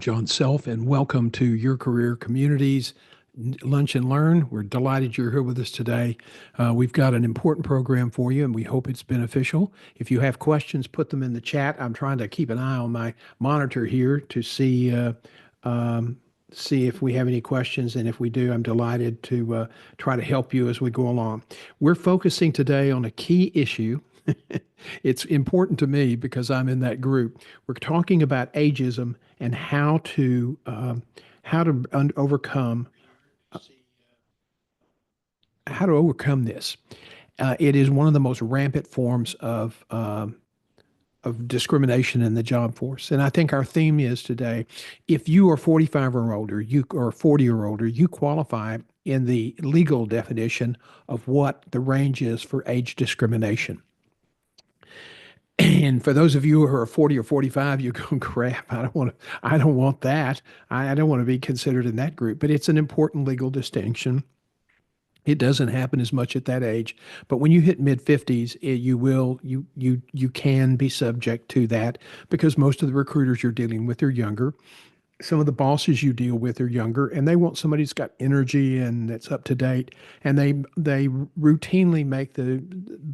John Self, and welcome to Your Career Communities Lunch and Learn. We're delighted you're here with us today. We've got an important program for you, and we hope it's beneficial. If you have questions, put them in the chat. I'm trying to keep an eye on my monitor here to see if we have any questions, and if we do, I'm delighted to try to help you as we go along. We're focusing today on a key issue. It's important to me because I'm in that group. We're talking about ageism and overcome how to overcome this. It is one of the most rampant forms of discrimination in the job force. And I think our theme is today, if you are 45 or older, you or 40 or older, you qualify in the legal definition of what the range is for age discrimination. And for those of you who are 40 or 45, you go, crap, I don't want that. I don't want to be considered in that group. But it's an important legal distinction. It doesn't happen as much at that age, but when you hit mid 50s, you can be subject to that because most of the recruiters you're dealing with are younger. Some of the bosses you deal with are younger, and they want somebody who's got energy and that's up to date. And they routinely make the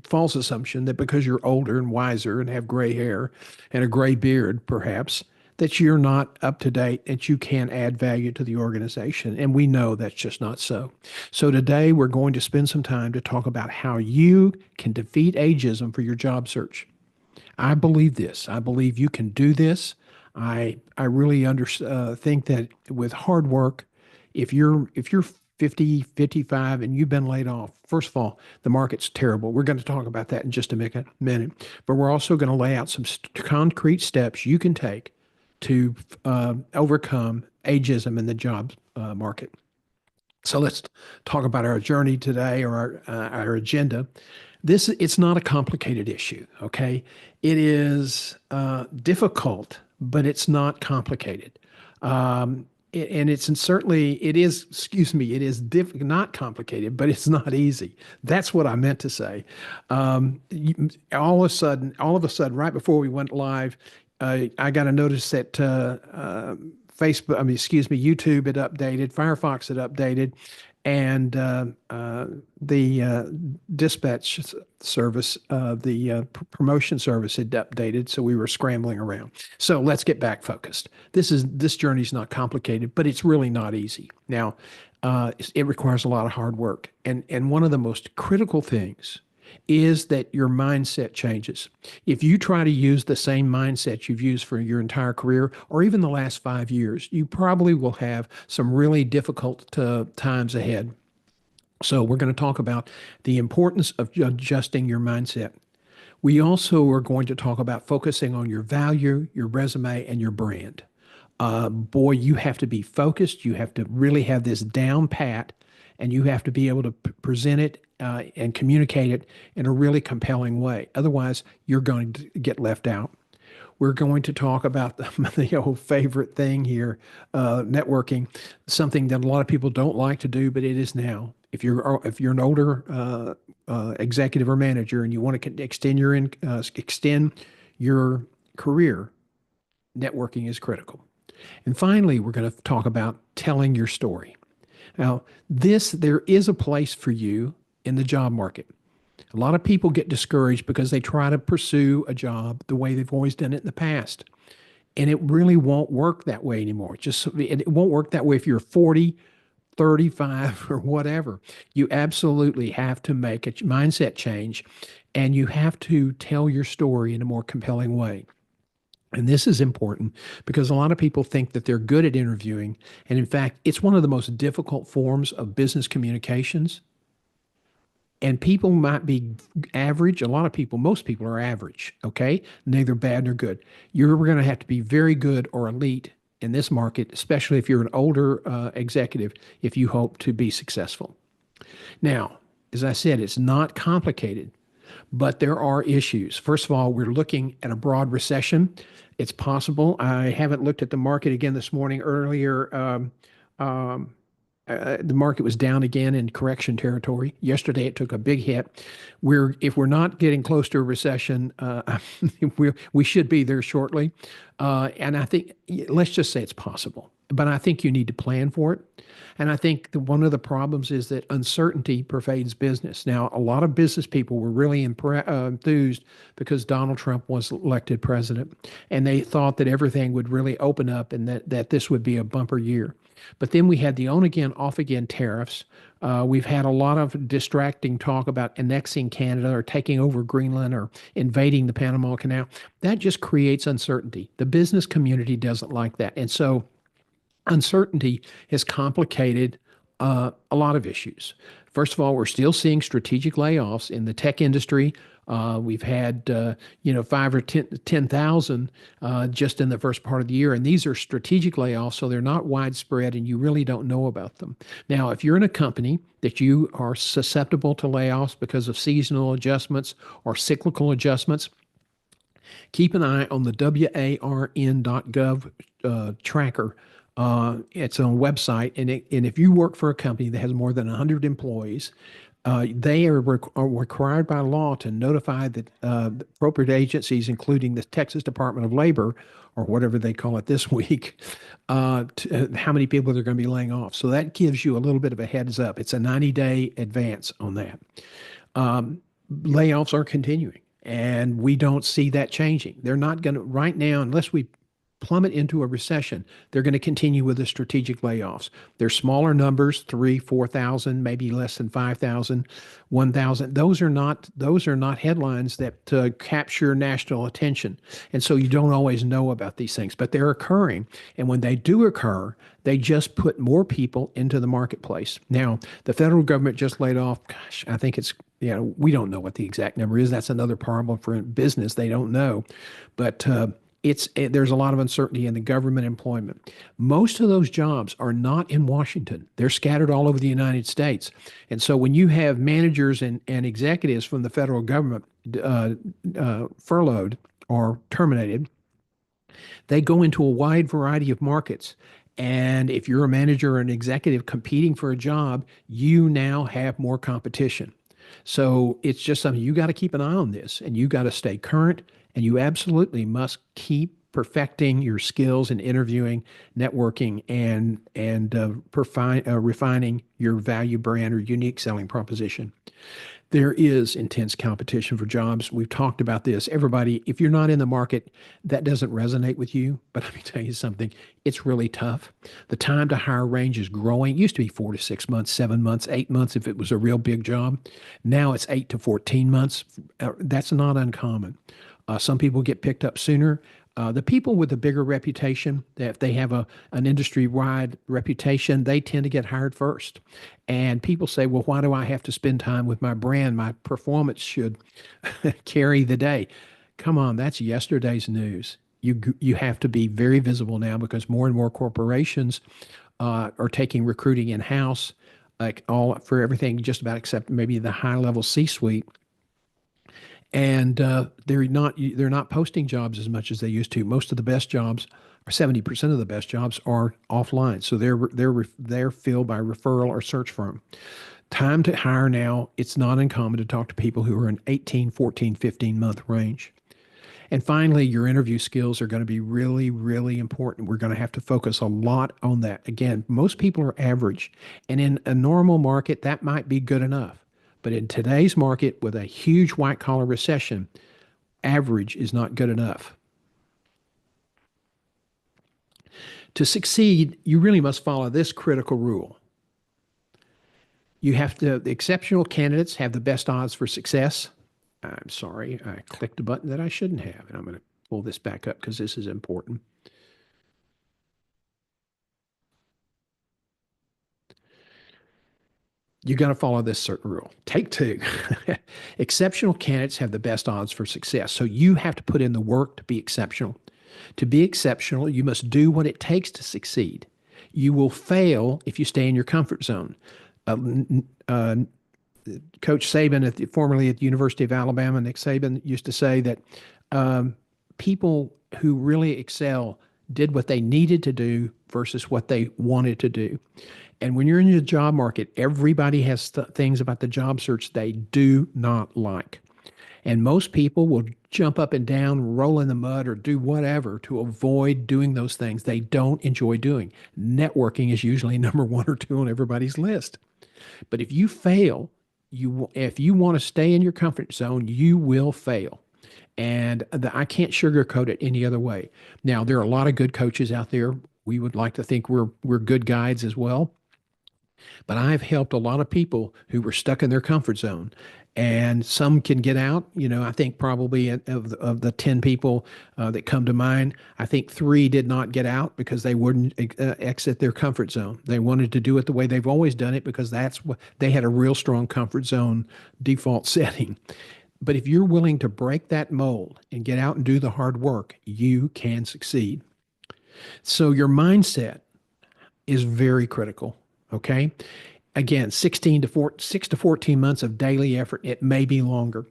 false assumption that because you're older and wiser and have gray hair and a gray beard, perhaps, that you're not up to date, that you can't add value to the organization. And we know that's just not so. So today we're going to spend some time to talk about how you can defeat ageism for your job search. I believe this. I believe you can do this. I really think that with hard work, if you're 50, 55, and you've been laid off, first of all, the market's terrible. We're going to talk about that in just a minute. But we're also going to lay out some concrete steps you can take to overcome ageism in the job market. So let's talk about our journey today, or our agenda. It's not a complicated issue, okay? It is difficult, but it's not complicated. And it is not complicated, but it's not easy. That's what I meant to say. All of a sudden, right before we went live, I got a notice that YouTube had updated, Firefox had updated, and the dispatch service, the promotion service had updated, so we were scrambling around. So let's get back focused. This journey's not complicated, but it's really not easy. Now, it requires a lot of hard work, and one of the most critical things is that your mindset changes. If you try to use the same mindset you've used for your entire career, or even the last 5 years, you probably will have some really difficult times ahead. So we're going to talk about the importance of adjusting your mindset. We also are going to talk about focusing on your value, your resume, and your brand. Boy, you have to be focused. You have to really have this down pat, and you have to be able to present it and communicate it in a really compelling way. Otherwise, you're going to get left out. We're going to talk about the old favorite thing here, networking, something that a lot of people don't like to do, but it is now. If you're an older executive or manager and you want to extend your career, networking is critical. And finally, we're going to talk about telling your story. Now, there is a place for you in the job market. A lot of people get discouraged because they try to pursue a job the way they've always done it in the past. And it really won't work that way anymore. It won't work that way if you're 40, 35, or whatever. You absolutely have to make a mindset change, and you have to tell your story in a more compelling way. And this is important because a lot of people think that they're good at interviewing. And in fact, it's one of the most difficult forms of business communications. And people might be average. Most people are average, okay? Neither bad nor good. You're going to have to be very good or elite in this market, especially if you're an older executive, if you hope to be successful. Now, as I said, it's not complicated, but there are issues. First of all, we're looking at a broad recession. It's possible. I haven't looked at the market again this morning. Earlier, the market was down again in correction territory. Yesterday, it took a big hit. If we're not getting close to a recession, we should be there shortly. And I think, let's just say it's possible, but I think you need to plan for it. And I think one of the problems is that uncertainty pervades business. Now, a lot of business people were really enthused because Donald Trump was elected president, and they thought that everything would really open up and that this would be a bumper year. But then we had the on again, off again tariffs. We've had a lot of distracting talk about annexing Canada or taking over Greenland or invading the Panama Canal. That just creates uncertainty. The business community doesn't like that. And so uncertainty has complicated a lot of issues. First of all, we're still seeing strategic layoffs in the tech industry. We've had, 5 or 10,000 just in the first part of the year. And these are strategic layoffs, so they're not widespread and you really don't know about them. Now, if you're in a company that you are susceptible to layoffs because of seasonal adjustments or cyclical adjustments, keep an eye on the warn.gov tracker. It's on a website, and if you work for a company that has more than 100 employees, they are required by law to notify the appropriate agencies, including the Texas Department of Labor, or whatever they call it this week, how many people they're going to be laying off. So that gives you a little bit of a heads up. It's a 90-day advance on that. Layoffs are continuing, and we don't see that changing. They're not going to, right now, unless we plummet into a recession, they're going to continue with the strategic layoffs. They're smaller numbers, 3, 4,000, maybe less than 5,000, 1,000. Those are not headlines that capture national attention. And so you don't always know about these things, but they're occurring. And when they do occur, they just put more people into the marketplace. Now, the federal government just laid off, gosh, I think it's, we don't know what the exact number is. That's another problem for business. They don't know. But there's a lot of uncertainty in the government employment. Most of those jobs are not in Washington. They're scattered all over the United States. And so when you have managers and executives from the federal government furloughed or terminated, they go into a wide variety of markets. And if you're a manager or an executive competing for a job, you now have more competition. So it's just something you got to keep an eye on this, and you got to stay current. And you absolutely must keep perfecting your skills in interviewing, networking, and refining your value brand or unique selling proposition. There is intense competition for jobs. We've talked about this. Everybody, if you're not in the market, that doesn't resonate with you. But let me tell you something, it's really tough. The time to hire range is growing. It used to be 4 to 6 months, 7 months, 8 months if it was a real big job. Now it's 8 to 14 months. That's not uncommon. Some people get picked up sooner. The people with a bigger reputation, that if they have an industry-wide reputation, they tend to get hired first. And people say, well, why do I have to spend time with my brand? My performance should carry the day. Come on, that's yesterday's news. You have to be very visible now because more and more corporations are taking recruiting in-house, like all for everything, just about except maybe the high-level C-suite. And they're not posting jobs as much as they used to. Most of the best jobs, or 70% of the best jobs, are offline. So they're filled by referral or search firm. Time to hire now. It's not uncommon to talk to people who are in 18, 14, 15-month range. And finally, your interview skills are going to be really, really important. We're going to have to focus a lot on that. Again, most people are average, and in a normal market, that might be good enough. But in today's market, with a huge white-collar recession, average is not good enough. To succeed, you really must follow this critical rule. The exceptional candidates have the best odds for success. I'm sorry, I clicked a button that I shouldn't have, and I'm going to pull this back up because this is important. You got to follow this certain rule. Take 2. Exceptional candidates have the best odds for success. So you have to put in the work to be exceptional. To be exceptional, you must do what it takes to succeed. You will fail if you stay in your comfort zone. Coach Saban, formerly at the University of Alabama, Nick Saban, used to say that people who really excel did what they needed to do versus what they wanted to do. And when you're in the job market, everybody has things about the job search they do not like. And most people will jump up and down, roll in the mud, or do whatever to avoid doing those things they don't enjoy doing. Networking is usually number one or two on everybody's list. But if you fail, if you want to stay in your comfort zone, you will fail. And I can't sugarcoat it any other way. Now, there are a lot of good coaches out there. We would like to think we're good guides as well. But I've helped a lot of people who were stuck in their comfort zone. And some can get out. I think probably of the 10 people that come to mind, I think three did not get out because they wouldn't exit their comfort zone. They wanted to do it the way they've always done it because that's what they had a real strong comfort zone default setting. But if you're willing to break that mold and get out and do the hard work, you can succeed. So your mindset is very critical. Okay. Again, 6 to 14 months of daily effort. It may be longer.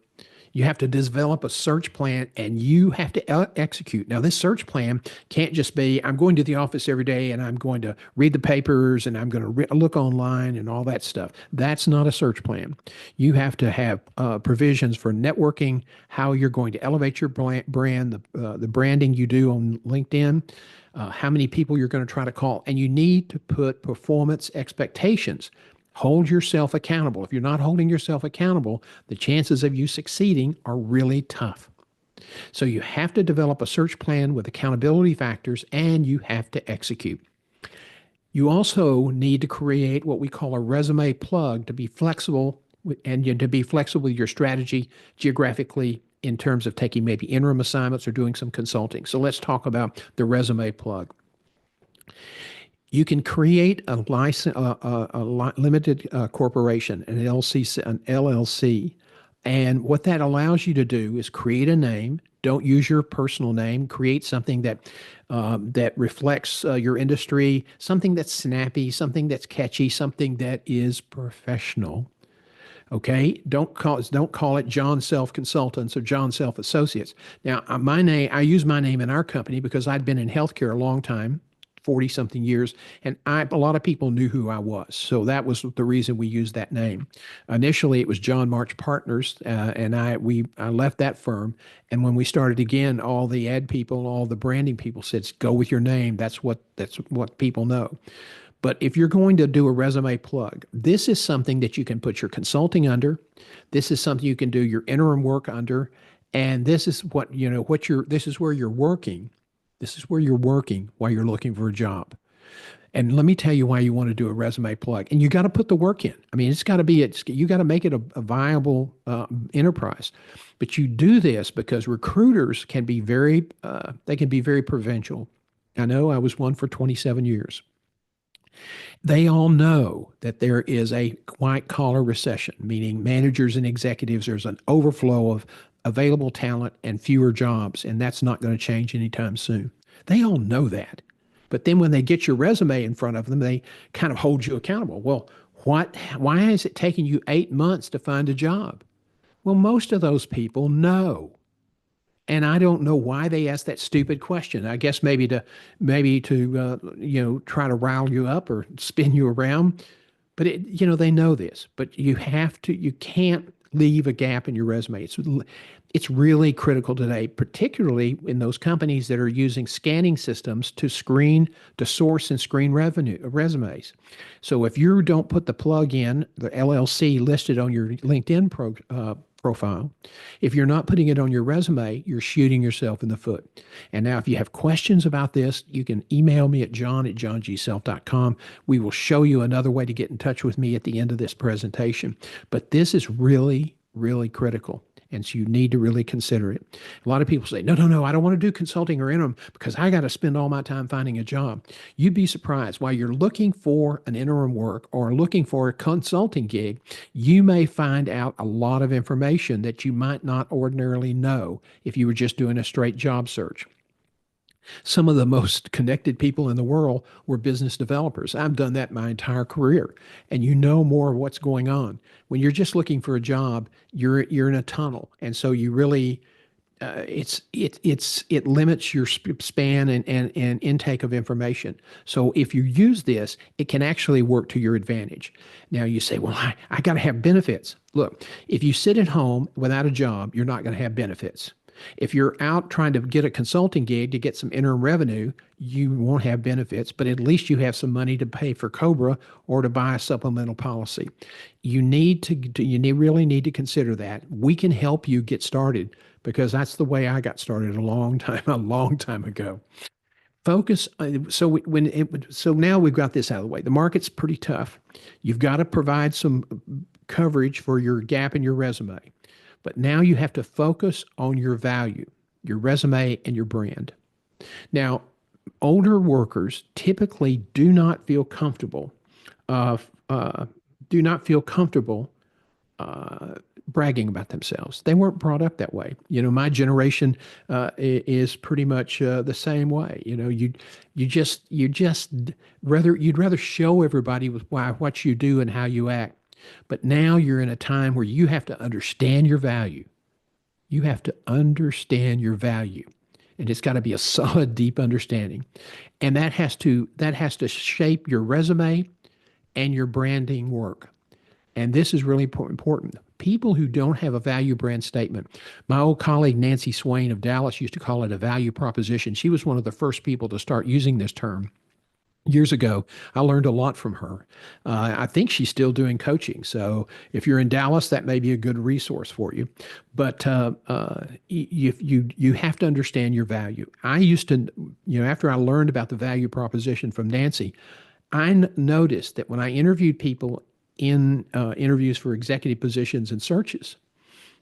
You have to develop a search plan and you have to execute. Now, this search plan can't just be, I'm going to the office every day and I'm going to read the papers and I'm going to look online and all that stuff. That's not a search plan. You have to have provisions for networking, how you're going to elevate your brand, the branding you do on LinkedIn, how many people you're going to try to call. And you need to put performance expectations. Hold yourself accountable. If you're not holding yourself accountable, the chances of you succeeding are really tough. So you have to develop a search plan with accountability factors and you have to execute. You also need to create what we call a resume plug to be flexible and to be flexible with your strategy geographically in terms of taking maybe interim assignments or doing some consulting. So let's talk about the resume plug. You can create a license, limited corporation, an LLC. And what that allows you to do is create a name. Don't use your personal name. Create something that reflects your industry, something that's snappy, something that's catchy, something that is professional. Okay, don't call it John Self Consultants or John Self Associates. Now, I use my name in our company because I'd been in healthcare a long time, 40 something years, and a lot of people knew who I was. So that was the reason we used that name. Initially, it was John March Partners, and I left that firm. And when we started again, all the ad people, all the branding people said, "Go with your name. That's what people know." But if you're going to do a resume plug, this is something that you can put your consulting under. This is something you can do your interim work under, and this is this is where you're working. This is where you're working while you're looking for a job. And let me tell you why you want to do a resume plug. And you got to put the work in. I mean, you got to make it a viable enterprise. But you do this because recruiters can be very provincial. I know I was one for 27 years. They all know that there is a white collar recession, meaning managers and executives, there's an overflow of available talent and fewer jobs, and that's not going to change anytime soon. They all know that. But then when they get your resume in front of them, they kind of hold you accountable. Well, why is it taking you 8 months to find a job? Well, most of those people know. And I don't know why they ask that stupid question. I guess maybe to try to rile you up or spin you around. But they know this. But you can't leave a gap in your resume. It's really critical today, particularly in those companies that are using scanning systems to source and screen resumes. So if you don't put the plug in, the LLC listed on your LinkedIn profile, if you're not putting it on your resume, you're shooting yourself in the foot. And now if you have questions about this, you can email me at john@johngself.com. We will show you another way to get in touch with me at the end of this presentation. But this is really, really critical. And so you need to really consider it. A lot of people say, no, I don't want to do consulting or interim because I got to spend all my time finding a job. You'd be surprised while you're looking for an interim work or looking for a consulting gig, you may find out a lot of information that you might not ordinarily know if you were just doing a straight job search. Some of the most connected people in the world were business developers. I've done that my entire career, and you know more of what's going on. When you're just looking for a job, you're in a tunnel, and so you really it limits your span and intake of information. So if you use this, it can actually work to your advantage. Now you say, well, I got to have benefits. Look, if you sit at home without a job, you're not going to have benefits. If you're out trying to get a consulting gig to get some interim revenue, you won't have benefits, but at least you have some money to pay for Cobra or to buy a supplemental policy. Really need to consider that. We can help you get started because that's the way I got started a long time ago. Focus. So now we've got this out of the way. The market's pretty tough. You've got to provide some coverage for your gap in your resume. But now you have to focus on your value, your resume, and your brand. Now, older workers typically do not feel comfortable, uh, uh, do not feel comfortable bragging about themselves. They weren't brought up that way. My generation is pretty much the same way. You'd rather show everybody with what you do and how you act. But now you're in a time where you have to understand your value. You have to understand your value. And it's got to be a solid, deep understanding. And that has to shape your resume and your branding work. And this is really important. People who don't have a value brand statement. My old colleague Nancy Swain of Dallas used to call it a value proposition. She was one of the first people to start using this term years ago. I learned a lot from her. I think she's still doing coaching. So if you're in Dallas, that may be a good resource for you. But you have to understand your value. I used to, after I learned about the value proposition from Nancy, I noticed that when I interviewed people in interviews for executive positions and searches,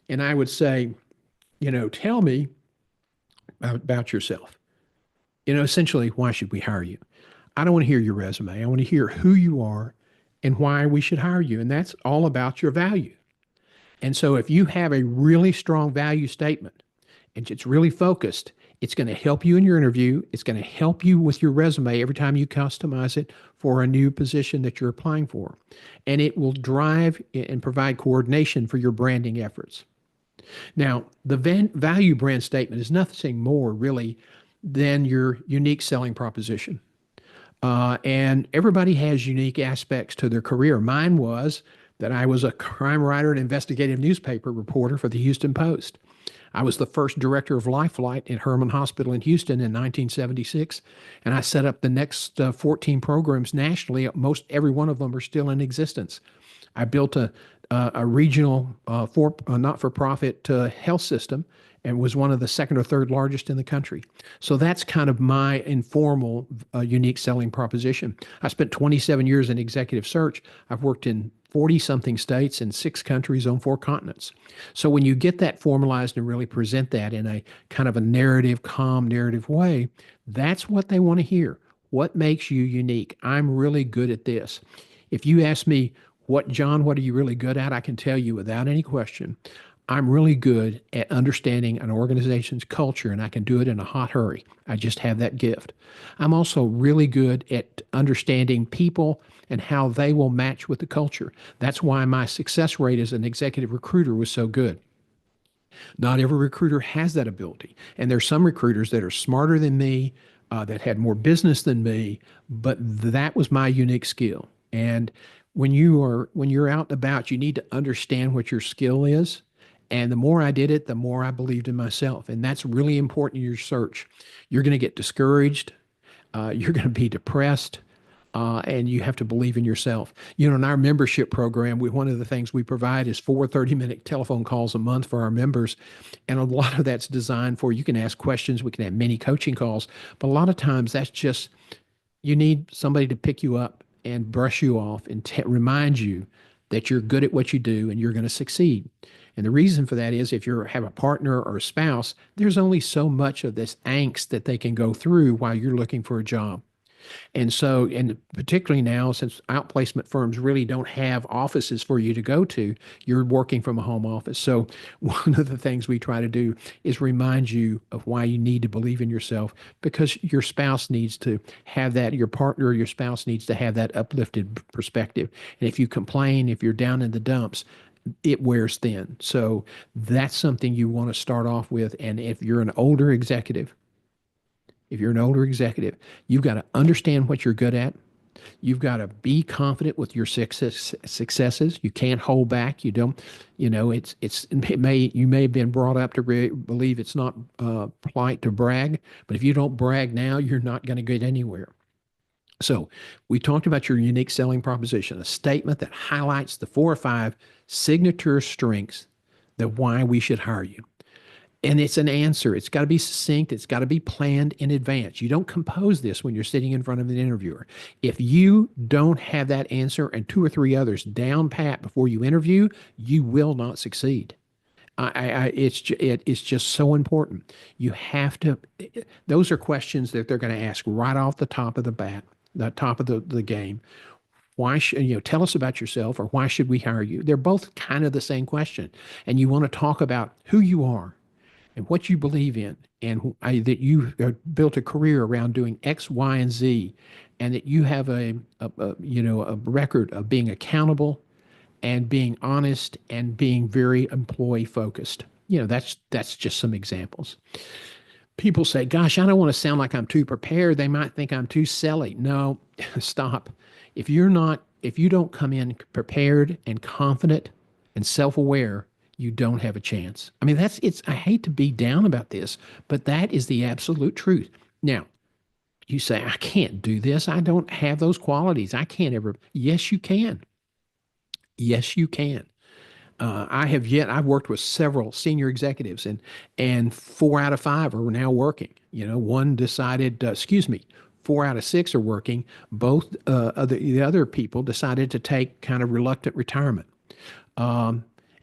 and I would say, tell me about yourself. Essentially, why should we hire you? I don't want to hear your resume. I want to hear who you are and why we should hire you. And that's all about your value. And so if you have a really strong value statement and it's really focused, it's going to help you in your interview. It's going to help you with your resume every time you customize it for a new position that you're applying for. And it will drive and provide coordination for your branding efforts. Now, the value brand statement is nothing more really than your unique selling proposition. And everybody has unique aspects to their career. Mine was that I was a crime writer and investigative newspaper reporter for the Houston Post. I was the first director of Life Flight at Herman Hospital in Houston in 1976, and I set up the next 14 programs nationally. Most every one of them are still in existence. I built a regional not-for-profit health system and was one of the second or third largest in the country. So that's kind of my informal, unique selling proposition. I spent 27 years in executive search. I've worked in 40-something states in 6 countries on 4 continents. So when you get that formalized and really present that in a kind of a narrative, calm narrative way, that's what they want to hear. What makes you unique? I'm really good at this. If you ask me, John, what are you really good at? I can tell you without any question, I'm really good at understanding an organization's culture, and I can do it in a hot hurry. I just have that gift. I'm also really good at understanding people and how they will match with the culture. That's why my success rate as an executive recruiter was so good. Not every recruiter has that ability. And there's some recruiters that are smarter than me, that had more business than me, but that was my unique skill. And when you're out and about, you need to understand what your skill is. And the more I did it, the more I believed in myself. And that's really important in your search. You're going to get discouraged. You're going to be depressed. And you have to believe in yourself. In our membership program, one of the things we provide is 4 30-minute telephone calls a month for our members. And a lot of that's designed for, you can ask questions. We can have many coaching calls. But a lot of times that's just, you need somebody to pick you up and brush you off and remind you that you're good at what you do and you're going to succeed. And the reason for that is if you have a partner or a spouse, there's only so much of this angst that they can go through while you're looking for a job. And so, and particularly now, since outplacement firms really don't have offices for you to go to, you're working from a home office. So one of the things we try to do is remind you of why you need to believe in yourself, because your spouse needs to have that, your partner or your spouse needs to have that uplifted perspective. And if you complain, if you're down in the dumps, it wears thin. So that's something you want to start off with. And if you're an older executive, you've got to understand what you're good at. You've got to be confident with your successes. You can't hold back. You don't, you may have been brought up to believe it's not polite to brag, but if you don't brag now, you're not going to get anywhere. So we talked about your unique selling proposition, a statement that highlights the 4 or 5 signature strengths that why we should hire you. And it's an answer. It's got to be succinct. It's got to be planned in advance. You don't compose this when you're sitting in front of an interviewer. If you don't have that answer and 2 or 3 others down pat before you interview, you will not succeed. It's just so important. You have to. Those are questions that they're going to ask right off the top of the top of the game. Why should tell us about yourself, or why should we hire you? They're both kind of the same question, and you want to talk about who you are and what you believe in, and that you built a career around doing X, Y, and Z, and that you have a record of being accountable and being honest and being very employee focused. That's just some examples. People say, "Gosh, I don't want to sound like I'm too prepared. They might think I'm too selly." No, stop. If you don't come in prepared and confident and self-aware, you don't have a chance. I mean, I hate to be down about this, but that is the absolute truth. Now, you say, "I can't do this. I don't have those qualities. I can't ever." Yes, you can. Yes, you can. I've worked with several senior executives, and 4 out of 5 are now working. One decided, 4 out of 6 are working. Both the other people decided to take kind of reluctant retirement.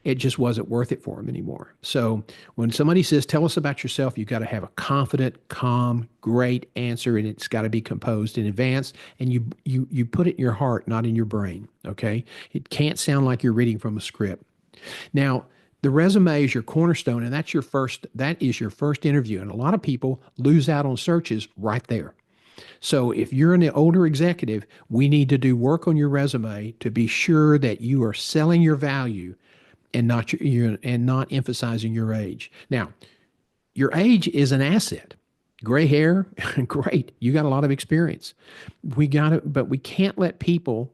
It just wasn't worth it for them anymore. So when somebody says, "Tell us about yourself," you got to have a confident, calm, great answer, and it's got to be composed in advance. And you put it in your heart, not in your brain. Okay, it can't sound like you're reading from a script. Now, the resume is your cornerstone, and that is your first interview. And a lot of people lose out on searches right there. So if you're an older executive, we need to do work on your resume to be sure that you are selling your value and not emphasizing your age. Now, your age is an asset. Gray hair, great. You got a lot of experience. But we can't let people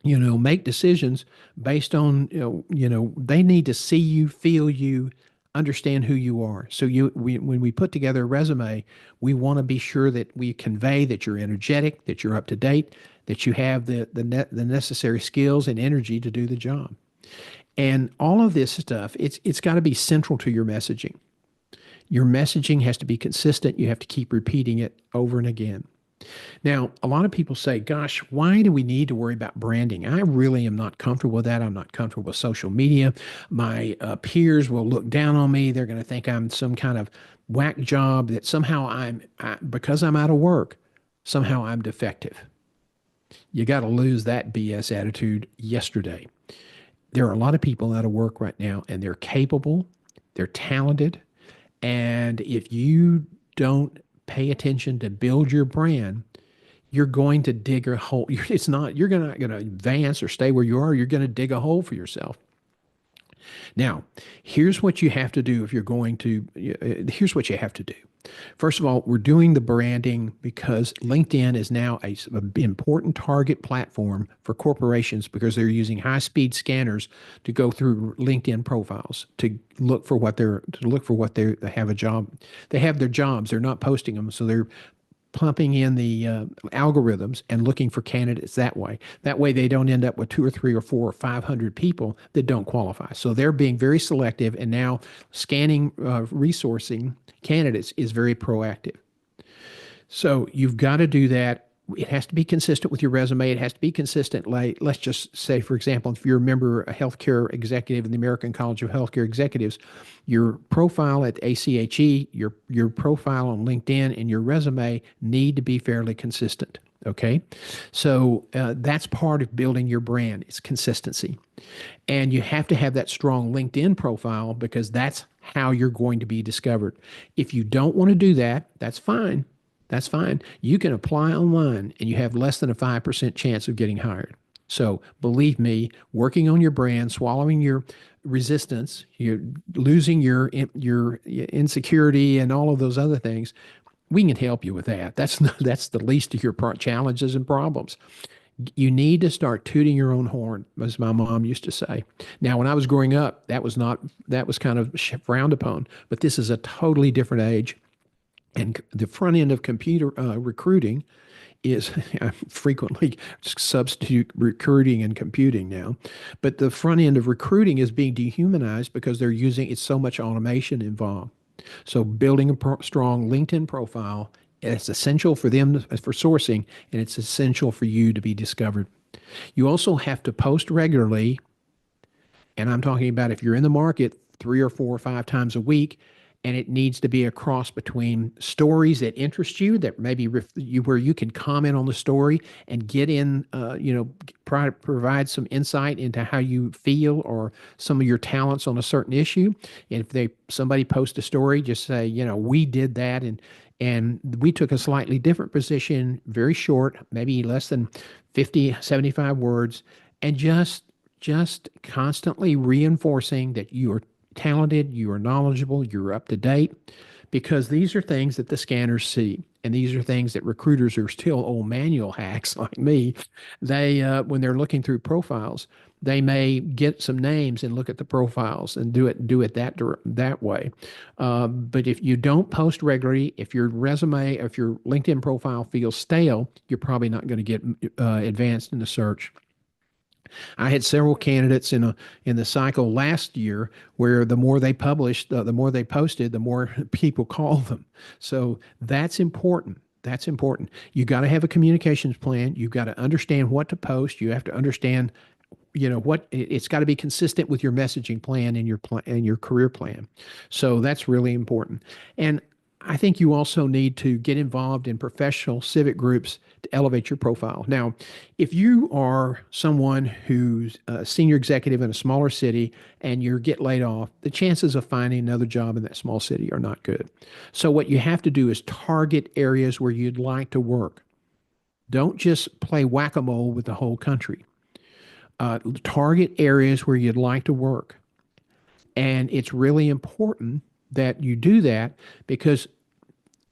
make decisions based on, they need to see you, feel you, understand who you are. So when we put together a resume, we want to be sure that we convey that you're energetic, that you're up to date, that you have the necessary skills and energy to do the job. And all of this stuff, it's got to be central to your messaging. Your messaging has to be consistent. You have to keep repeating it over and again. Now, a lot of people say, "Gosh, why do we need to worry about branding? I really am not comfortable with that. I'm not comfortable with social media. My peers will look down on me. They're going to think I'm some kind of whack job, that somehow because I'm out of work, somehow I'm defective." You got to lose that BS attitude yesterday. There are a lot of people out of work right now, and they're capable, they're talented, and if you don't pay attention to build your brand, you're going to dig a hole. You're not going to advance or stay where you are. You're going to dig a hole for yourself. Now, here's what you have to do here's what you have to do. First of all, we're doing the branding because LinkedIn is now an important target platform for corporations, because they're using high-speed scanners to go through LinkedIn profiles to look for what they have a job. They have their jobs. They're not posting them, so they're pumping in the algorithms and looking for candidates that way. That way they don't end up with 2 or 3 or 4 or 500 people that don't qualify. So they're being very selective, and now scanning, resourcing candidates is very proactive. So you've got to do that. It has to be consistent with your resume. It has to be consistent. Like, let's just say, for example, if you're a healthcare executive in the American College of Healthcare Executives, your profile at ACHE, your profile on LinkedIn, and your resume need to be fairly consistent. Okay, so that's part of building your brand. It's consistency, and you have to have that strong LinkedIn profile, because that's how you're going to be discovered. If you don't want to do that, that's fine. That's fine. You can apply online, and you have less than a 5% chance of getting hired. So believe me, working on your brand, swallowing your resistance, you're losing your insecurity and all of those other things. We can help you with that. That's not, that's the least of your challenges and problems. You need to start tooting your own horn, as my mom used to say. Now, when I was growing up, that was not that was kind of frowned upon, but this is a totally different age. And the front end of computer recruiting is I frequently substitute recruiting and computing now, but the front end of recruiting is being dehumanized because they're using it's so much automation involved. So building a strong LinkedIn profile, it's essential for them for sourcing, and it's essential for you to be discovered. You also have to post regularly, and I'm talking about if you're in the market 3 or 4 or 5 times a week, and it needs to be a cross between stories that interest you, that maybe you where you can comment on the story and get in, provide some insight into how you feel or some of your talents on a certain issue. And if somebody posts a story, just say, we did that, and we took a slightly different position, very short, maybe less than 50, 75 words, and just constantly reinforcing that you are talented, you are knowledgeable, you're up to date, because these are things that the scanners see. And these are things that recruiters are still old manual hacks like me. They, when they're looking through profiles, they may get some names and look at the profiles and do it that way. But if you don't post regularly, if your resume, if your LinkedIn profile feels stale, you're probably not going to get advanced in the search. I had several candidates in the cycle last year where the more they published, the more they posted, the more people called them. So that's important. That's important. You got to have a communications plan. You've got to understand what to post. You have to understand, what it's got to be consistent with your messaging plan and your career plan. So that's really important. And I think you also need to get involved in professional civic groups to elevate your profile. Now, if you are someone who's a senior executive in a smaller city and you get laid off, the chances of finding another job in that small city are not good. So what you have to do is target areas where you'd like to work. Don't just play whack-a-mole with the whole country. Target areas where you'd like to work. And it's really important that you do that because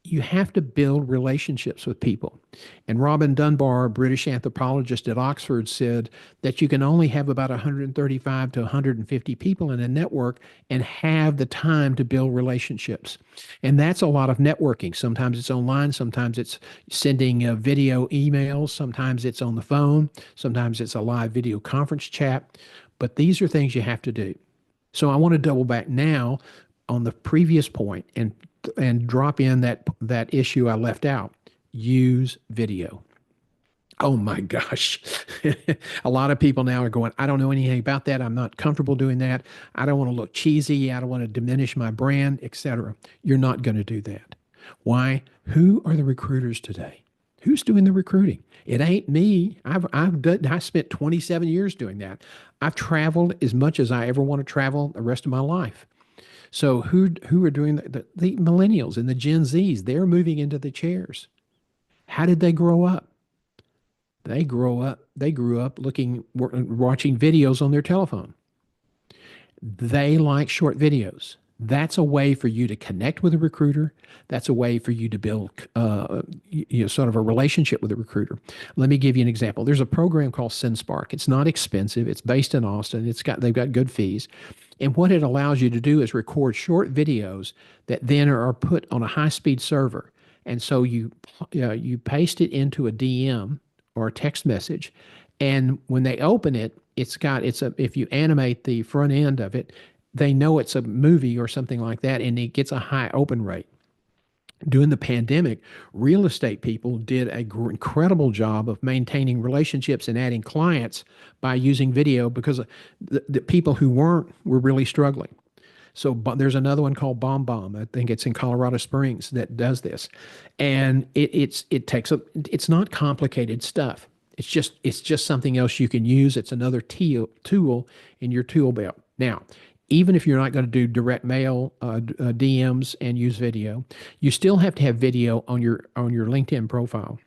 you have to build relationships with people. And Robin Dunbar, a British anthropologist at Oxford, said that you can only have about 135 to 150 people in a network and have the time to build relationships. And that's a lot of networking. Sometimes it's online, sometimes it's sending video emails, sometimes it's on the phone, sometimes it's a live video conference chat. But these are things you have to do. So I want to double back now on the previous point and drop in that issue I left out. Use video. Oh my gosh. A lot of people now are going, I don't know anything about that. I'm not comfortable doing that. I don't want to look cheesy. I don't want to diminish my brand, etc. You're not going to do that. Why? Who are the recruiters today? Who's doing the recruiting? It ain't me. I spent 27 years doing that. I've traveled as much as I ever want to travel the rest of my life. So who are doing the millennials and the Gen Zs? They're moving into the chairs. How did they grow up? They grew up watching videos on their telephone. They like short videos. That's a way for you to connect with a recruiter. That's a way for you to build, sort of a relationship with a recruiter. Let me give you an example. There's a program called SendSpark. It's not expensive. It's based in Austin. They've got good fees. And what it allows you to do is record short videos that then are put on a high-speed server. And so you paste it into a DM or a text message, and when they open it, if you animate the front end of it, they know it's a movie or something like that, and it gets a high open rate. During the pandemic, real estate people did an incredible job of maintaining relationships and adding clients by using video because the people who weren't were really struggling. So there's another one called Bomb Bomb. I think it's in Colorado Springs that does this, and it's not complicated stuff. It's just something else you can use. It's another tool in your tool belt. Now, even if you're not going to do direct mail DMs and use video, you still have to have video on your LinkedIn profile.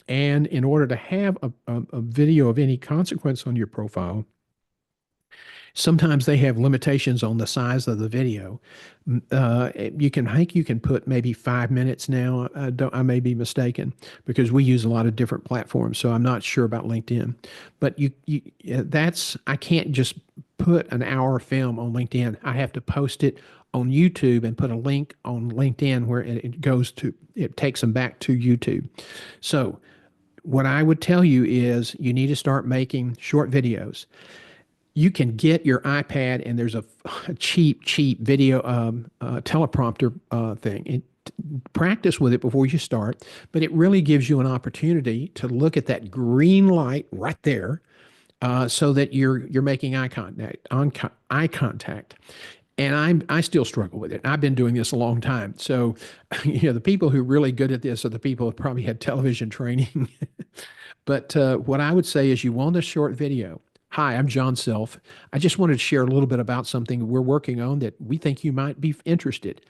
And in order to have a video of any consequence on your profile, sometimes they have limitations on the size of the video. I think you can put maybe 5 minutes now. I may be mistaken because we use a lot of different platforms, so I'm not sure about LinkedIn. But I can't just put an hour film on LinkedIn. I have to post it on YouTube and put a link on LinkedIn where it takes them back to YouTube. So what I would tell you is you need to start making short videos. You can get your iPad and there's a cheap video teleprompter thing. Practice with it before you start, but it really gives you an opportunity to look at that green light right there, so that you're making eye contact. And I still struggle with it. I've been doing this a long time. So, the people who are really good at this are the people who probably had television training. But what I would say is you want a short video. Hi, I'm John Self. I just wanted to share a little bit about something we're working on that we think you might be interested.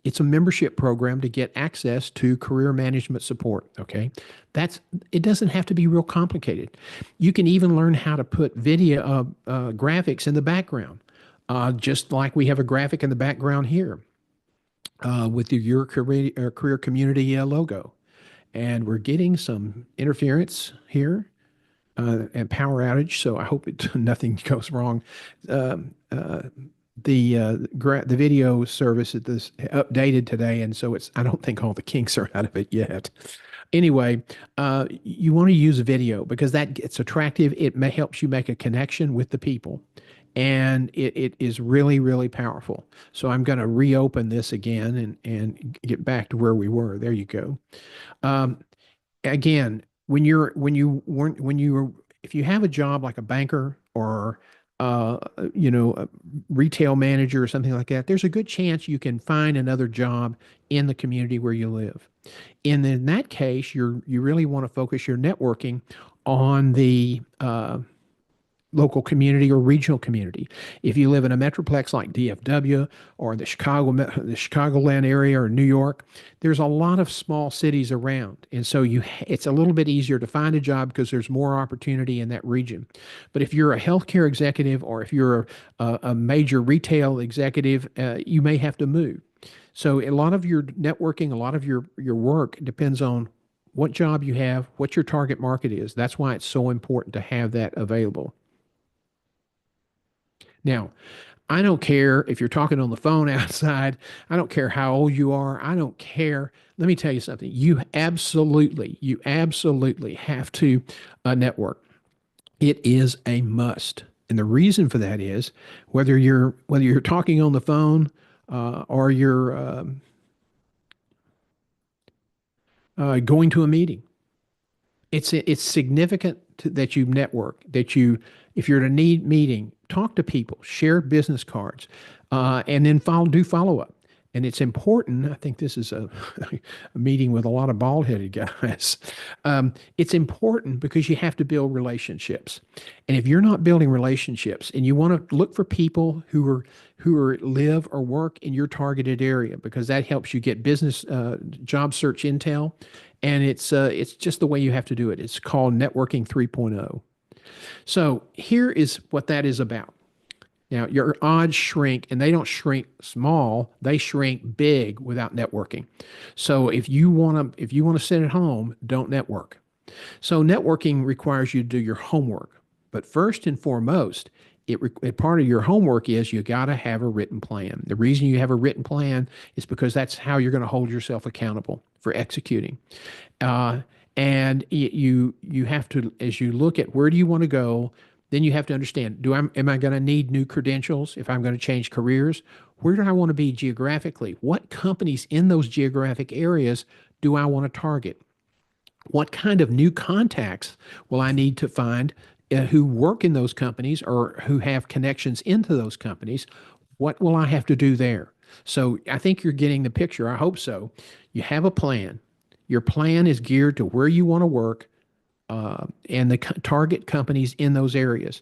It's a membership program to get access to career management support. Okay. It doesn't have to be real complicated. You can even learn how to put video graphics in the background, just like we have a graphic in the background here with your career community logo. And we're getting some interference here and power outage, so I hope nothing goes wrong. Um, uh, the video service is this updated today, and so I don't think all the kinks are out of it yet. Anyway, you want to use video because that gets attractive. It may helps you make a connection with the people, and it is really, really powerful. So I'm going to reopen this again and get back to where we were. There you go. Um, Again, when you were if you have a job like a banker or a retail manager or something like that, there's a good chance you can find another job in the community where you live. And in that case, you really want to focus your networking on the local community or regional community. If you live in a metroplex like DFW or the Chicagoland area or New York, there's a lot of small cities around, and so it's a little bit easier to find a job because there's more opportunity in that region. But if you're a healthcare executive or if you're a major retail executive, you may have to move. So a lot of your networking, a lot of your work depends on what job you have, what your target market is. That's why it's so important to have that available. Now, I don't care if you're talking on the phone outside. I don't care how old you are. I don't care. Let me tell you something. You absolutely have to network. It is a must. And the reason for that is whether you're talking on the phone or you're going to a meeting, it's significant that you network, if you're in a need meeting, talk to people, share business cards, and then follow up. And it's important. I think this is a meeting with a lot of bald headed guys. It's important because you have to build relationships. And if you're not building relationships and you want to look for people who live or work in your targeted area, because that helps you get business job search intel. And it's just the way you have to do it. It's called networking 3.0. So here is what that is about. Now, your odds shrink, and they don't shrink small, they shrink big without networking. So if you want to sit at home, don't network. So networking requires you to do your homework. But first and foremost, part of your homework is you got to have a written plan. The reason you have a written plan is because that's how you're going to hold yourself accountable for executing. Uh, and you have to, as you look at where do you want to go, then you have to understand, am I going to need new credentials if I'm going to change careers? Where do I want to be geographically? What companies in those geographic areas do I want to target? What kind of new contacts will I need to find who work in those companies or who have connections into those companies? What will I have to do there? So I think you're getting the picture. I hope so. You have a plan. Your plan is geared to where you want to work and the target companies in those areas.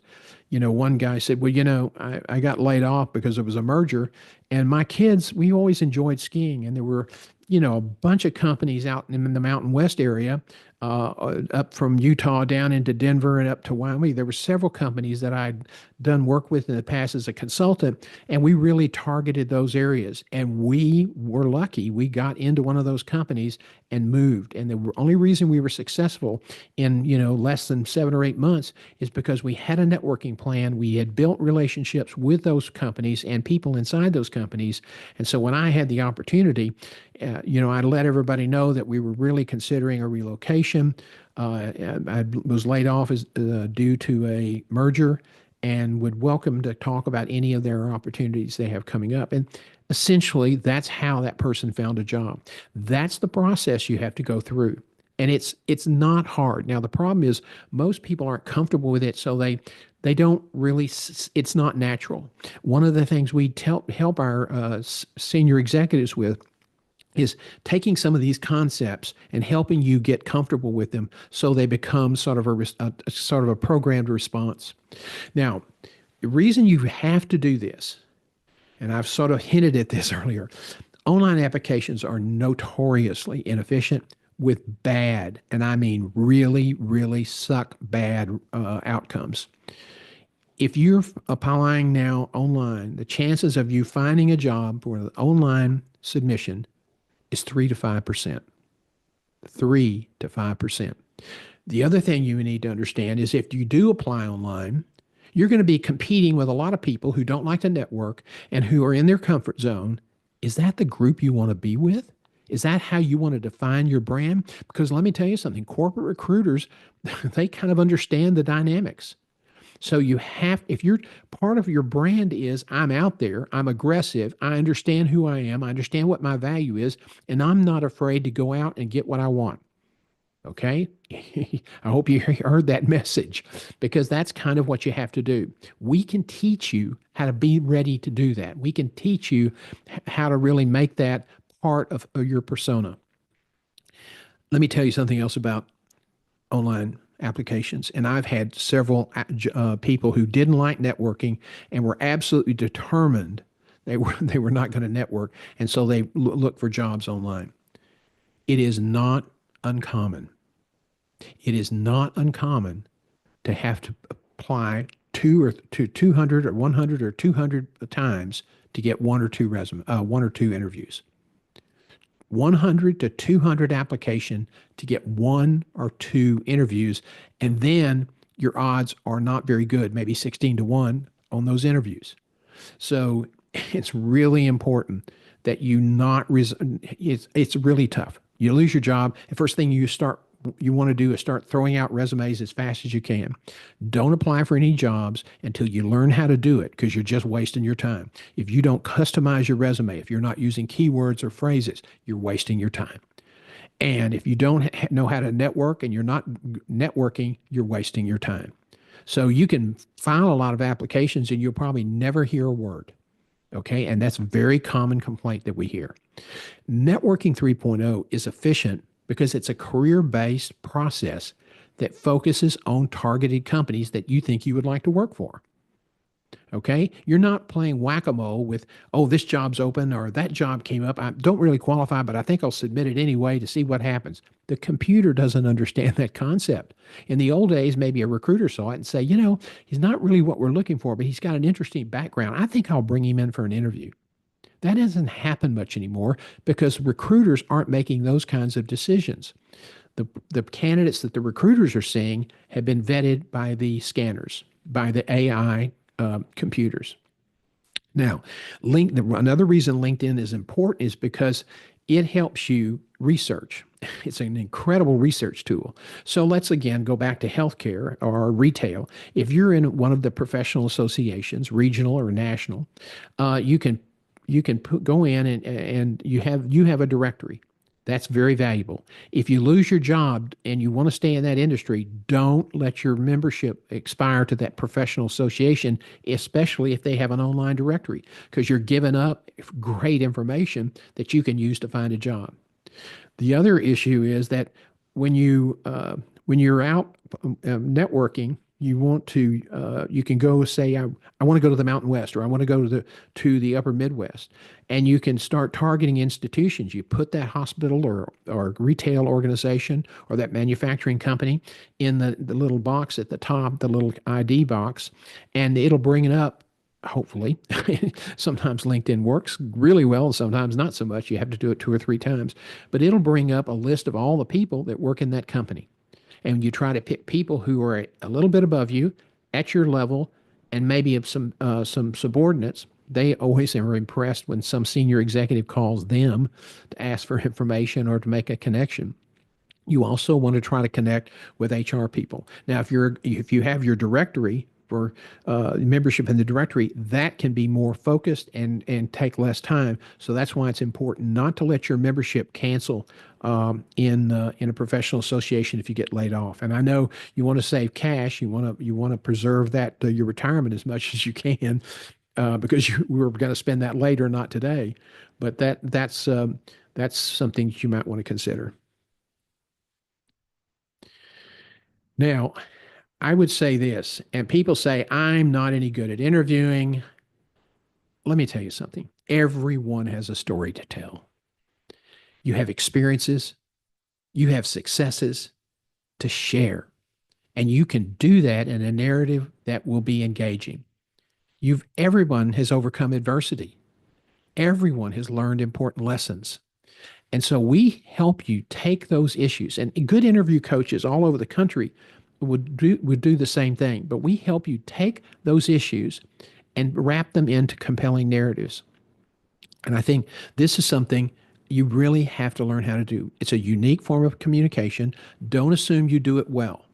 One guy said, well, I got laid off because it was a merger, and my kids, we always enjoyed skiing, and there were, a bunch of companies out in the Mountain West area up from Utah down into Denver and up to Wyoming. There were several companies that I'd done work with in the past as a consultant, and we really targeted those areas. And we were lucky. We got into one of those companies and moved. And the only reason we were successful in, less than 7 or 8 months is because we had a networking plan. We had built relationships with those companies and people inside those companies. And so when I had the opportunity, I let everybody know that we were really considering a relocation. I was laid off due to a merger and would welcome to talk about any of their opportunities they have coming up. And essentially, that's how that person found a job. That's the process you have to go through. And it's not hard. Now, the problem is most people aren't comfortable with it, so they don't really, it's not natural. One of the things we help our senior executives with is taking some of these concepts and helping you get comfortable with them so they become sort of a programmed response. Now, the reason you have to do this, and I've sort of hinted at this earlier, online applications are notoriously inefficient with bad, and I mean really, really suck bad outcomes. If you're applying now online, the chances of you finding a job for an online submission is 3 to 5%. 3 to 5%. The other thing you need to understand is if you do apply online, you're going to be competing with a lot of people who don't like to network and who are in their comfort zone. Is that the group you want to be with? Is that how you want to define your brand? Because let me tell you something, corporate recruiters, they kind of understand the dynamics. So if you're part of your brand is I'm out there, I'm aggressive, I understand who I am, I understand what my value is, and I'm not afraid to go out and get what I want. Okay? I hope you heard that message because that's kind of what you have to do. We can teach you how to be ready to do that. We can teach you how to really make that part of your persona. Let me tell you something else about online applications. And I've had several people who didn't like networking and were absolutely determined they were not going to network. And so they look for jobs online. It is not uncommon. It is not uncommon to have to apply 200 or 100 or 200 times to get one or two interviews. 100 to 200 application to get one or two interviews, and then your odds are not very good, maybe 16 to 1 on those interviews. So it's really important that it's really tough. You lose your job, the first thing you want to do is start throwing out resumes as fast as you can. Don't apply for any jobs until you learn how to do it because you're just wasting your time. If you don't customize your resume, if you're not using keywords or phrases, you're wasting your time. And if you don't know how to network and you're not networking, you're wasting your time. So you can file a lot of applications and you'll probably never hear a word. Okay. And that's a very common complaint that we hear. Networking 3.0 is efficient because it's a career-based process that focuses on targeted companies that you think you would like to work for. Okay? You're not playing whack-a-mole with, oh, this job's open or that job came up. I don't really qualify, but I think I'll submit it anyway to see what happens. The computer doesn't understand that concept. In the old days, maybe a recruiter saw it and say, he's not really what we're looking for, but he's got an interesting background. I think I'll bring him in for an interview. That doesn't happen much anymore because recruiters aren't making those kinds of decisions. The candidates that the recruiters are seeing have been vetted by the scanners, by the AI computers. Now, another reason LinkedIn is important is because it helps you research. It's an incredible research tool. So let's again go back to healthcare or retail. If you're in one of the professional associations, regional or national, you can go in and you have a directory. That's very valuable. If you lose your job and you want to stay in that industry, don't let your membership expire to that professional association, especially if they have an online directory, because you're giving up great information that you can use to find a job. The other issue is that when you're out networking, you can go say, I want to go to the Mountain West, or I want to go to the Upper Midwest, and you can start targeting institutions. You put that hospital or retail organization or that manufacturing company in the little box at the top, the little ID box, and it'll bring it up. Hopefully, sometimes LinkedIn works really well, sometimes not so much. You have to do it two or three times, but it'll bring up a list of all the people that work in that company, and you try to pick people who are a little bit above you, at your level, and maybe of some subordinates. They always are impressed when some senior executive calls them to ask for information or to make a connection. You also want to try to connect with HR people. Now, if you have your directory for membership in the directory, that can be more focused and take less time. So that's why it's important not to let your membership cancel in a professional association if you get laid off. And I know you want to save cash, you want to preserve that your retirement as much as you can, because we're going to spend that later, not today. But that's something that you might want to consider. Now, I would say this, and people say, I'm not any good at interviewing. Let me tell you something. Everyone has a story to tell. You have experiences, you have successes to share, and you can do that in a narrative that will be engaging. Everyone has overcome adversity. Everyone has learned important lessons. And so we help you take those issues, and good interview coaches all over the country would do the same thing. But we help you take those issues and wrap them into compelling narratives. And I think this is something you really have to learn how to do. It's a unique form of communication. Don't assume you do it well.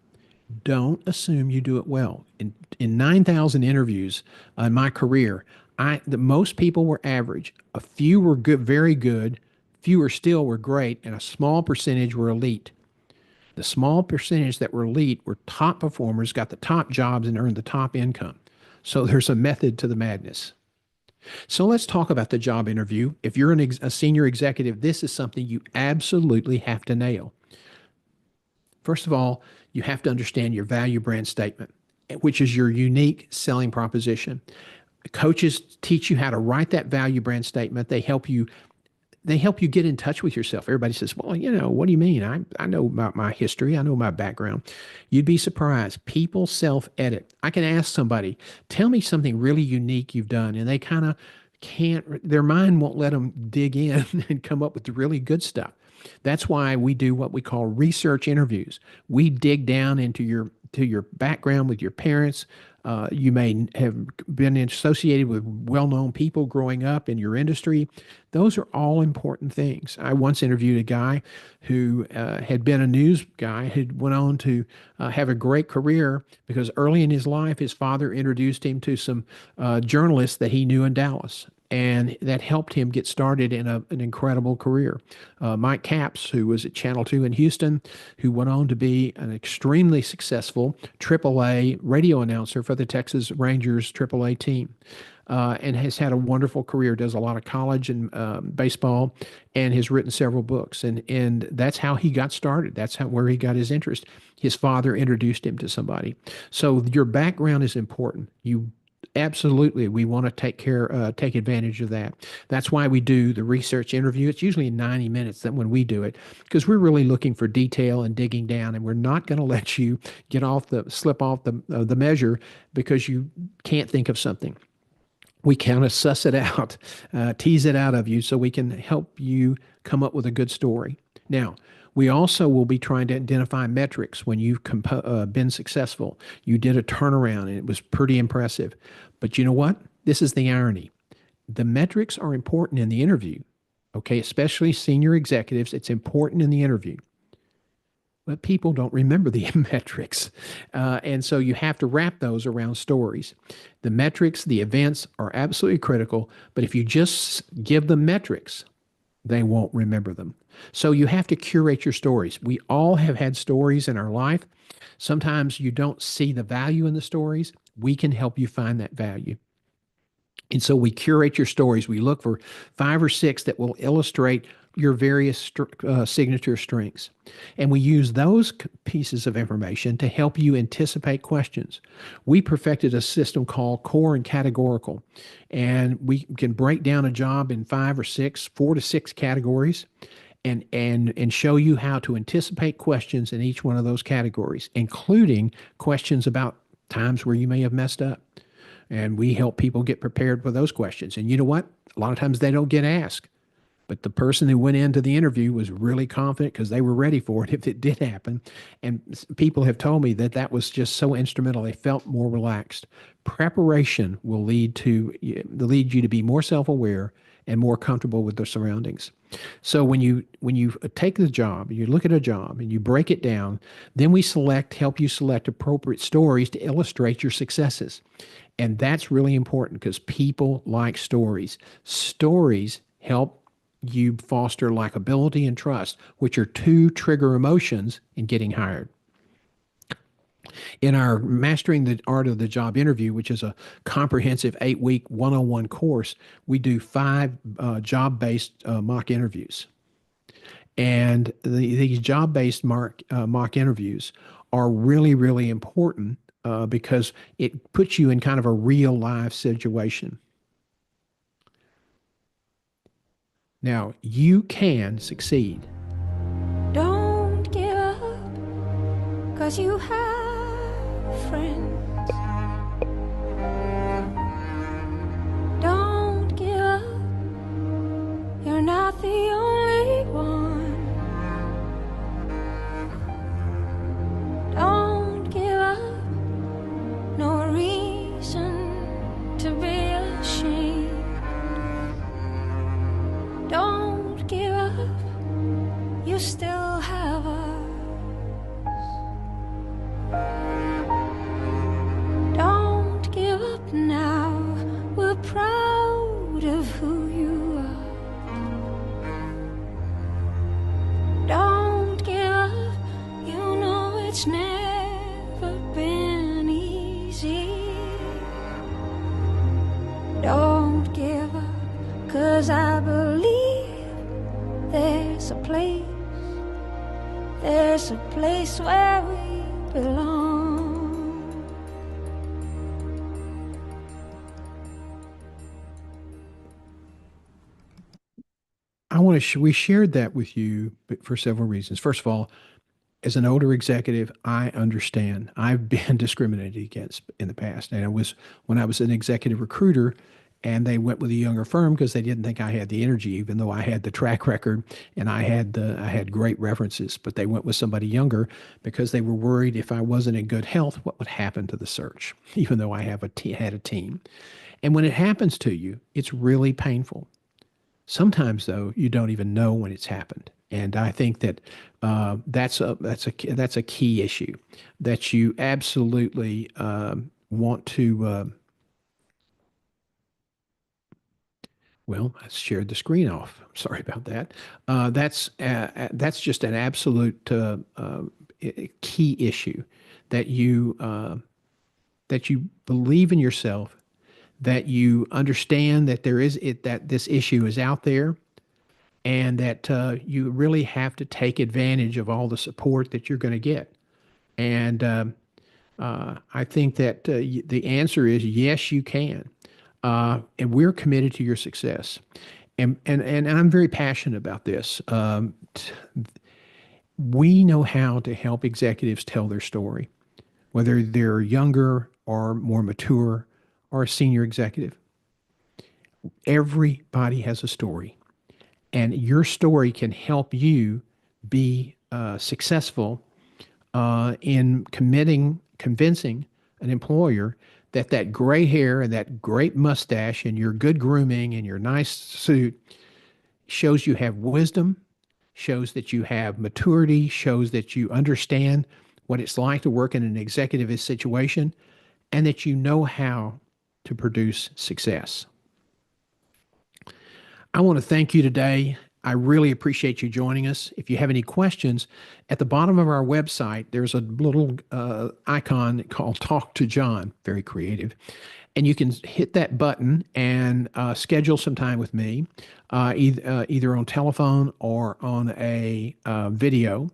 Don't assume you do it well. In 9,000 interviews in my career, the most people were average. A few were good, very good. Fewer still were great, and a small percentage were elite. The small percentage that were elite were top performers, got the top jobs, and earned the top income. So there's a method to the madness. So let's talk about the job interview. If you're a senior executive, this is something you absolutely have to nail. First of all, you have to understand your value brand statement, which is your unique selling proposition. Coaches teach you how to write that value brand statement. They help you get in touch with yourself. Everybody says, well, what do you mean? I know about my history. I know my background. You'd be surprised. People self-edit. I can ask somebody, tell me something really unique you've done. And they kind of can't, their mind won't let them dig in and come up with the really good stuff. That's why we do what we call research interviews. We dig down into your background with your parents. You may have been associated with well-known people growing up in your industry. Those are all important things. I once interviewed a guy who had been a news guy, who went on to have a great career because early in his life, his father introduced him to some journalists that he knew in Dallas. And that helped him get started in an incredible career. Mike Capps, who was at Channel 2 in Houston, who went on to be an extremely successful AAA radio announcer for the Texas Rangers AAA team, and has had a wonderful career, does a lot of college and baseball, and has written several books. And that's how he got started. That's where he got his interest. His father introduced him to somebody. So your background is important. Absolutely, we want to take advantage of that. That's why we do the research interview. It's usually 90 minutes that when we do it, because we're really looking for detail and digging down, and we're not going to let you slip off the measure because you can't think of something. We kind of suss it out, tease it out of you, so we can help you come up with a good story. Now, we also will be trying to identify metrics when you've been successful. You did a turnaround and it was pretty impressive. But you know what? This is the irony. The metrics are important in the interview, okay? Especially senior executives, it's important in the interview. But people don't remember the metrics. And so you have to wrap those around stories. The metrics, the events are absolutely critical. But if you just give them metrics, they won't remember them. So you have to curate your stories. We all have had stories in our life. Sometimes you don't see the value in the stories. We can help you find that value. And so we curate your stories. We look for 5 or 6 that will illustrate your various signature strengths. And we use those pieces of information to help you anticipate questions. We perfected a system called core and categorical. And we can break down a job in 4 to 6 categories and show you how to anticipate questions in each one of those categories, including questions about times where you may have messed up. And we help people get prepared for those questions. And you know what? A lot of times they don't get asked. But the person who went into the interview was really confident because they were ready for it if it did happen. And people have told me that that was just so instrumental. They felt more relaxed. Preparation will lead you to be more self-aware and more comfortable with their surroundings. So when you take the job, you look at a job and you break it down, then we help you select appropriate stories to illustrate your successes. And that's really important because people like stories. Stories help you foster likability and trust, which are two trigger emotions in getting hired. In our Mastering the Art of the Job Interview, which is a comprehensive 8-week 101 course, we do 5 job-based mock interviews. And these job-based mock interviews are really, really important because it puts you in kind of a real life situation. Now, you can succeed. Don't give up, 'cause you have friends. Don't give up, you're not the only one. Don't give up, no reason to be ashamed. Don't give up, you still have us. Don't give up now, we're proud of who you are. Don't give up, you know it's never been easy. Don't give up, 'cause I believe there's a place where we belong. We shared that with you for several reasons. First of all, as an older executive, I understand. I've been discriminated against in the past. And when I was an executive recruiter, and they went with a younger firm because they didn't think I had the energy, even though I had the track record and I had great references. But they went with somebody younger because they were worried if I wasn't in good health, what would happen to the search, even though I had a team. And when it happens to you, it's really painful. Sometimes, though, you don't even know when it's happened. And I think that that's a key issue that you absolutely want to. Well, I shared the screen off. Sorry about that. That's just an absolute key issue that you believe in yourself, that you understand that that this issue is out there, and that you really have to take advantage of all the support that you're going to get. And I think that the answer is yes, you can. And we're committed to your success. And I'm very passionate about this. We know how to help executives tell their story, whether they're younger or more mature or a senior executive. Everybody has a story, and your story can help you be successful in convincing an employer that gray hair and that great mustache and your good grooming and your nice suit shows you have wisdom, shows that you have maturity, shows that you understand what it's like to work in an executive situation, and that you know how to produce success. I want to thank you today. I really appreciate you joining us. If you have any questions, at the bottom of our website, there's a little icon called Talk to John, very creative. And you can hit that button and schedule some time with me, either on telephone or on a video.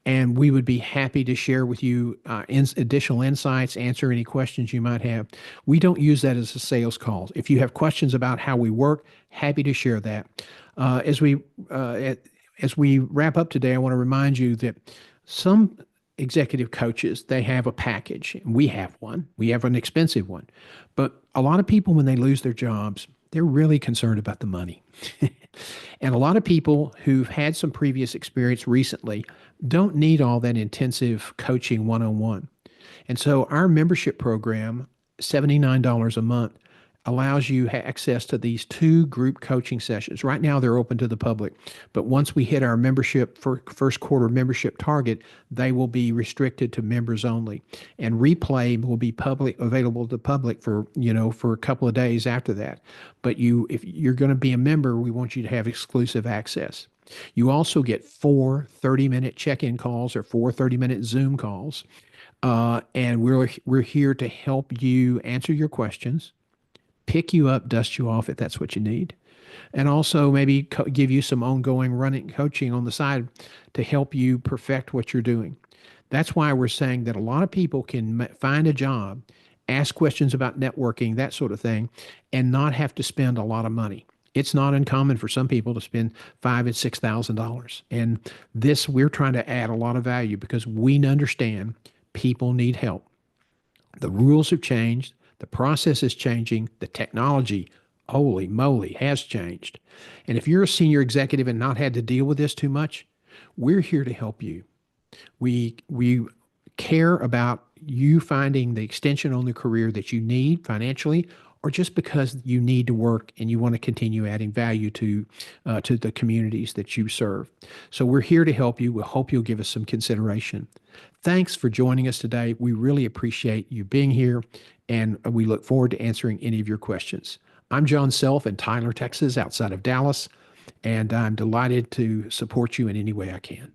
And we would be happy to share with you additional insights, answer any questions you might have. We don't use that as a sales call. If you have questions about how we work, happy to share that. As we wrap up today, I want to remind you that some executive coaches, they have a package. We have one. We have an expensive one. But a lot of people, when they lose their jobs, they're really concerned about the money. And a lot of people who've had some previous experience recently don't need all that intensive coaching one-on-one. And so our membership program, $79 a month, allows you access to these 2 group coaching sessions. Right now, they're open to the public, but once we hit our membership for first quarter membership target, they will be restricted to members only. And replay will be available to the public for a couple of days after that. But if you're going to be a member, we want you to have exclusive access. You also get 4 30-minute check-in calls or 4 30-minute Zoom calls, and we're here to help you answer your questions, pick you up, dust you off if that's what you need, and also maybe give you some ongoing running coaching on the side to help you perfect what you're doing. That's why we're saying that a lot of people can find a job, ask questions about networking, that sort of thing, and not have to spend a lot of money. It's not uncommon for some people to spend $5,000 and $6,000. And we're trying to add a lot of value because we understand people need help. The rules have changed. The process is changing. The technology, holy moly, has changed. And if you're a senior executive and not had to deal with this too much, we're here to help you. We care about you finding the extension on the career that you need financially, or just because you need to work and you want to continue adding value to the communities that you serve. So we're here to help you. We hope you'll give us some consideration. Thanks for joining us today. We really appreciate you being here, and we look forward to answering any of your questions. I'm John Self in Tyler, Texas, outside of Dallas, and I'm delighted to support you in any way I can.